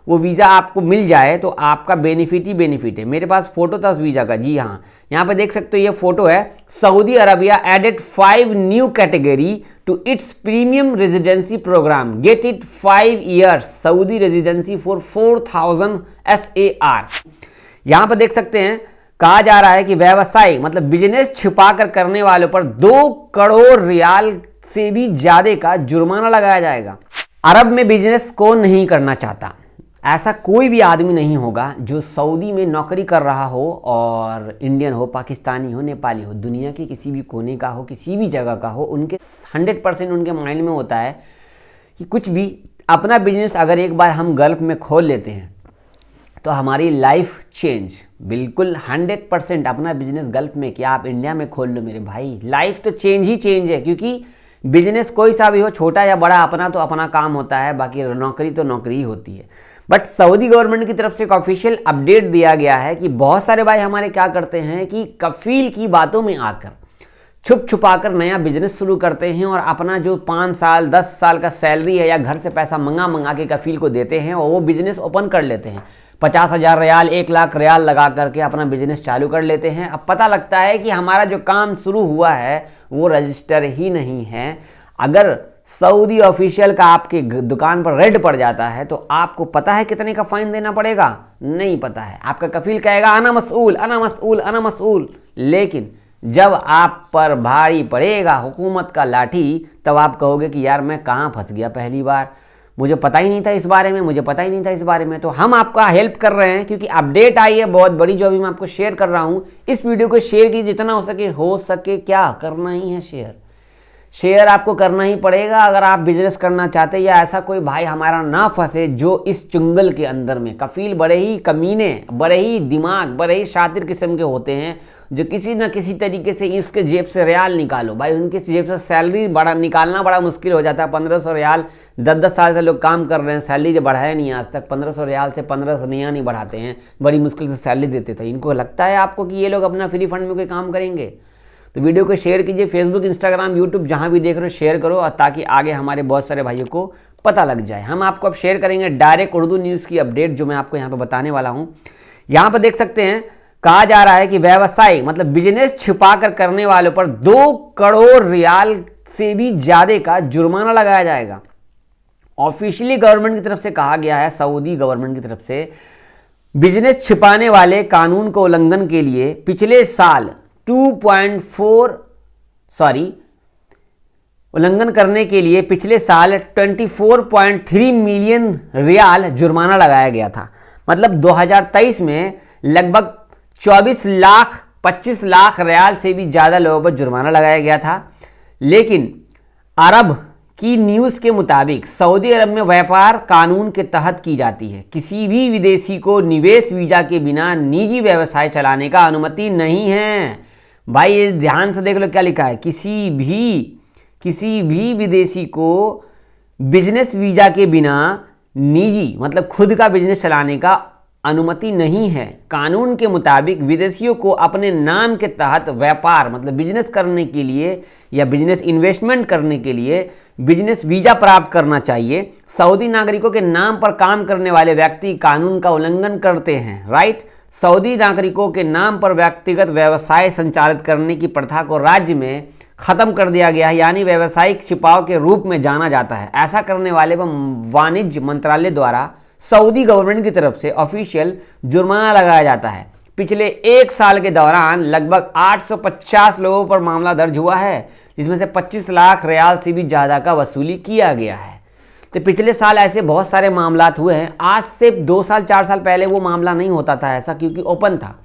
वो वीज़ा आपको मिल जाए तो आपका बेनिफिट ही बेनिफिट है। मेरे पास फोटो था उस वीज़ा का, जी हाँ, यहाँ पे देख सकते हो, ये फोटो है। Saudi Arabia added 5 new category to its premium residency program, get it 5 years Saudi residency for 4000 SAR। यहाँ पर देख सकते हैं, कहा जा रहा है कि व्यवसाय मतलब बिजनेस छिपा कर करने वालों पर 2 करोड़ रियाल से भी ज्यादा का जुर्माना लगाया जाएगा। अरब में बिजनेस कौन नहीं करना चाहता? ऐसा कोई भी आदमी नहीं होगा जो सऊदी में नौकरी कर रहा हो और इंडियन हो, पाकिस्तानी हो, नेपाली हो, दुनिया के किसी भी कोने का हो, किसी भी जगह का हो, उनके 100% उनके माइंड में होता है कि कुछ भी अपना बिजनेस अगर एक बार हम गल्फ में खोल लेते हैं तो हमारी लाइफ चेंज, बिल्कुल 100% अपना बिजनेस गल्फ में, क्या आप इंडिया में खोल लो मेरे भाई, लाइफ तो चेंज ही चेंज है। क्योंकि बिजनेस कोई सा भी हो, छोटा या बड़ा, अपना तो अपना काम होता है, बाकी नौकरी तो नौकरी ही होती है। बट सऊदी गवर्नमेंट की तरफ से एक ऑफिशियल अपडेट दिया गया है कि बहुत सारे भाई हमारे क्या करते हैं कि कफील की बातों में आकर छुप छुपा कर नया बिजनेस शुरू करते हैं और अपना जो 5 साल 10 साल का सैलरी है या घर से पैसा मंगा के कफील को देते हैं और वो बिजनेस ओपन कर लेते हैं। 50,000 रियाल, 1 लाख रियाल लगा करके अपना बिजनेस चालू कर लेते हैं। अब पता लगता है कि हमारा जो काम शुरू हुआ है वो रजिस्टर ही नहीं है। अगर सऊदी ऑफिशियल का आपके दुकान पर रेड पड़ जाता है तो आपको पता है कितने का फाइन देना पड़ेगा? नहीं पता है। आपका कफील कहेगा अना मसूल, अना मसूल, अना मसूल। लेकिन जब आप पर भारी पड़ेगा हुकूमत का लाठी, तब आप कहोगे कि यार मैं कहाँ फंस गया, पहली बार मुझे पता ही नहीं था इस बारे में, मुझे पता ही नहीं था इस बारे में। तो हम आपका हेल्प कर रहे हैं क्योंकि अपडेट आई है बहुत बड़ी, जो अभी मैं आपको शेयर कर रहा हूँ। इस वीडियो को शेयर कीजिए जितना हो सके क्या करना ही है, शेयर आपको करना ही पड़ेगा अगर आप बिजनेस करना चाहते हैं, या ऐसा कोई भाई हमारा ना फंसे जो इस चुंगल के अंदर में। कफील बड़े ही कमीने, बड़े ही दिमाग, बड़े ही शातिर किस्म के होते हैं जो किसी न किसी तरीके से इसके जेब से रियाल निकालो। भाई उनके जेब से सैलरी बड़ा निकालना बड़ा मुश्किल हो जाता है। 1500 रियाल 10-10 साल से लोग काम कर रहे हैं, सैलरी जो बढ़ाया नहीं आज तक। 1500 रियाल से 1500 नहीं बढ़ाते हैं, बड़ी मुश्किल से सैलरी देते थे। इनको लगता है आपको कि ये लोग अपना फ्री फंड में कोई काम करेंगे? तो वीडियो को शेयर कीजिए, फेसबुक, इंस्टाग्राम, यूट्यूब जहां भी देख रहे हो शेयर करो, और ताकि आगे हमारे बहुत सारे भाइयों को पता लग जाए। हम आपको अब शेयर करेंगे डायरेक्ट उर्दू न्यूज़ की अपडेट जो मैं आपको यहाँ पे बताने वाला हूँ। यहाँ पर देख सकते हैं, कहा जा रहा है कि व्यवसाय मतलब बिजनेस छिपा कर करने वालों पर 2 करोड़ रियाल से भी ज्यादा का जुर्माना लगाया जाएगा। ऑफिशियली गवर्नमेंट की तरफ से कहा गया है, सऊदी गवर्नमेंट की तरफ से, बिजनेस छिपाने वाले कानून को उल्लंघन के लिए पिछले साल उल्लंघन करने के लिए पिछले साल 24.3 मिलियन रियाल जुर्माना लगाया गया था। मतलब 2023 में लगभग 25 लाख रियाल से भी ज़्यादा लोगों पर जुर्माना लगाया गया था। लेकिन अरब की न्यूज़ के मुताबिक सऊदी अरब में व्यापार कानून के तहत की जाती है। किसी भी विदेशी को निवेश वीज़ा के बिना निजी व्यवसाय चलाने का अनुमति नहीं है। भाई ये ध्यान से देख लो क्या लिखा है, किसी भी विदेशी को बिजनेस वीजा के बिना निजी मतलब खुद का बिजनेस चलाने का अनुमति नहीं है। कानून के मुताबिक विदेशियों को अपने नाम के तहत व्यापार मतलब बिजनेस करने के लिए या बिजनेस इन्वेस्टमेंट करने के लिए बिजनेस वीजा प्राप्त करना चाहिए। सऊदी नागरिकों के नाम पर काम करने वाले व्यक्ति कानून का उल्लंघन करते हैं। राइट, सऊदी नागरिकों के नाम पर व्यक्तिगत व्यवसाय संचालित करने की प्रथा को राज्य में खत्म कर दिया गया है, यानी व्यावसायिक छिपाव के रूप में जाना जाता है। ऐसा करने वाले पर वाणिज्य मंत्रालय द्वारा सऊदी गवर्नमेंट की तरफ से ऑफिशियल जुर्माना लगाया जाता है। पिछले 1 साल के दौरान लगभग 850 लोगों पर मामला दर्ज हुआ है, जिसमें से 25 लाख रियाल से भी ज़्यादा का वसूली किया गया है। तो पिछले साल ऐसे बहुत सारे मामलात हुए हैं। आज से 2 साल 4 साल पहले वो मामला नहीं होता था ऐसा, क्योंकि ओपन था।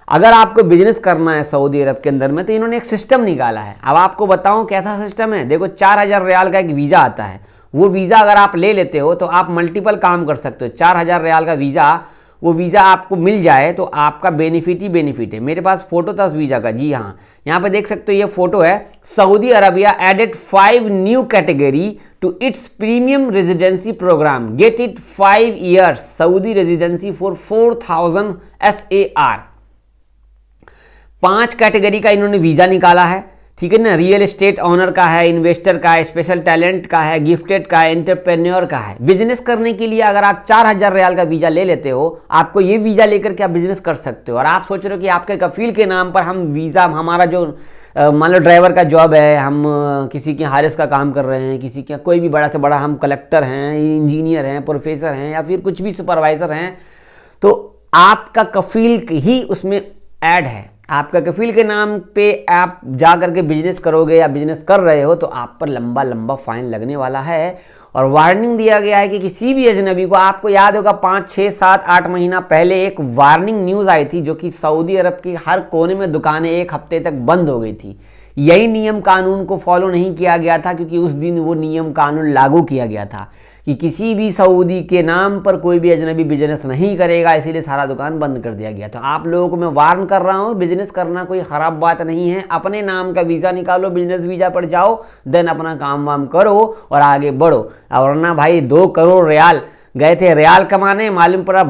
अगर आपको बिजनेस करना है सऊदी अरब के अंदर में तो इन्होंने एक सिस्टम निकाला है। अब आपको बताऊं कैसा सिस्टम है। देखो 4000 रियाल का एक वीज़ा आता है। वो वीज़ा अगर आप ले लेते हो तो आप मल्टीपल काम कर सकते हो। 4000 रियाल का वीज़ा, वो वीज़ा आपको मिल जाए तो आपका बेनिफिट ही बेनिफिट है। मेरे पास फोटो था उस वीज़ा का, जी हाँ, यहाँ पे देख सकते हो, ये फोटो है। Saudi Arabia added 5 new category to its premium residency program, get it 5 years Saudi residency for 4000 SAR। 5 category का इन्होंने वीज़ा निकाला है। ठीक है ना, रियल एस्टेट ऑनर का है, इन्वेस्टर का है, स्पेशल टैलेंट का है, गिफ्टेड का है, एंटरप्रेन्योर का है। बिजनेस करने के लिए अगर आप 4000 रियाल का वीजा ले लेते हो, आपको ये वीजा लेकर के आप बिजनेस कर सकते हो। और आप सोच रहे हो कि आपके कफील के नाम पर हम वीजा, हमारा जो मान लो ड्राइवर का जॉब है, हम किसी के हारिस का काम कर रहे हैं, किसी का कोई भी बड़ा से बड़ा, हम कलेक्टर हैं, इंजीनियर हैं, प्रोफेसर हैं, या फिर कुछ भी सुपरवाइजर हैं, तो आपका कफील ही उसमें ऐड है। आपका कफील के नाम पे आप जा करके बिजनेस करोगे या बिजनेस कर रहे हो तो आप पर लंबा लंबा फाइन लगने वाला है। और वार्निंग दिया गया है कि किसी भी अजनबी को, आपको याद होगा 5, 6, 7, 8 महीना पहले एक वार्निंग न्यूज़ आई थी, जो कि सऊदी अरब की हर कोने में दुकानें 1 हफ्ते तक बंद हो गई थी। यही नियम कानून को फॉलो नहीं किया गया था, क्योंकि उस दिन वो नियम कानून लागू किया गया था कि किसी भी सऊदी के नाम पर कोई भी अजनबी बिजनेस नहीं करेगा, इसीलिए सारा दुकान बंद कर दिया गया। तो आप लोगों को मैं वार्न कर रहा हूँ, बिजनेस करना कोई ख़राब बात नहीं है। अपने नाम का वीज़ा निकालो, बिजनेस वीज़ा पर जाओ, देन अपना काम वाम करो और आगे बढ़ो। और ना भाई 2 करोड़ रियाल गए थे रियाल कमाने, मालूम पड़ा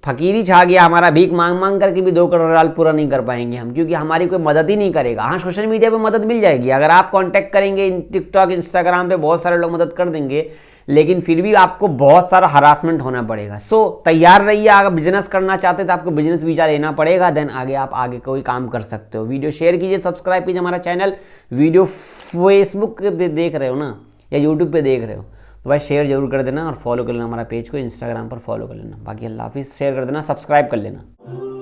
फकीरी छा गया हमारा, भीख मांग मांग करके भी 2 करोड़ रियाल पूरा नहीं कर पाएंगे हम, क्योंकि हमारी कोई मदद ही नहीं करेगा। हाँ, सोशल मीडिया पे मदद मिल जाएगी, अगर आप कांटेक्ट करेंगे टिकटॉक, इंस्टाग्राम पे बहुत सारे लोग मदद कर देंगे, लेकिन फिर भी आपको बहुत सारा हरासमेंट होना पड़ेगा। सो तैयार रहिए, अगर बिजनेस करना चाहते तो आपको बिजनेस वीजा लेना पड़ेगा, देन आगे आप कोई काम कर सकते हो। वीडियो शेयर कीजिए, सब्सक्राइब कीजिए हमारा चैनल। वीडियो फेसबुक पे देख रहे हो ना या यूट्यूब पे देख रहे हो तो भाई शेयर जरूर कर देना और फॉलो कर लेना हमारा पेज को, इंस्टाग्राम पर फॉलो कर लेना। बाकी अल्लाह हाफिज़, शेयर कर देना, सब्सक्राइब कर लेना।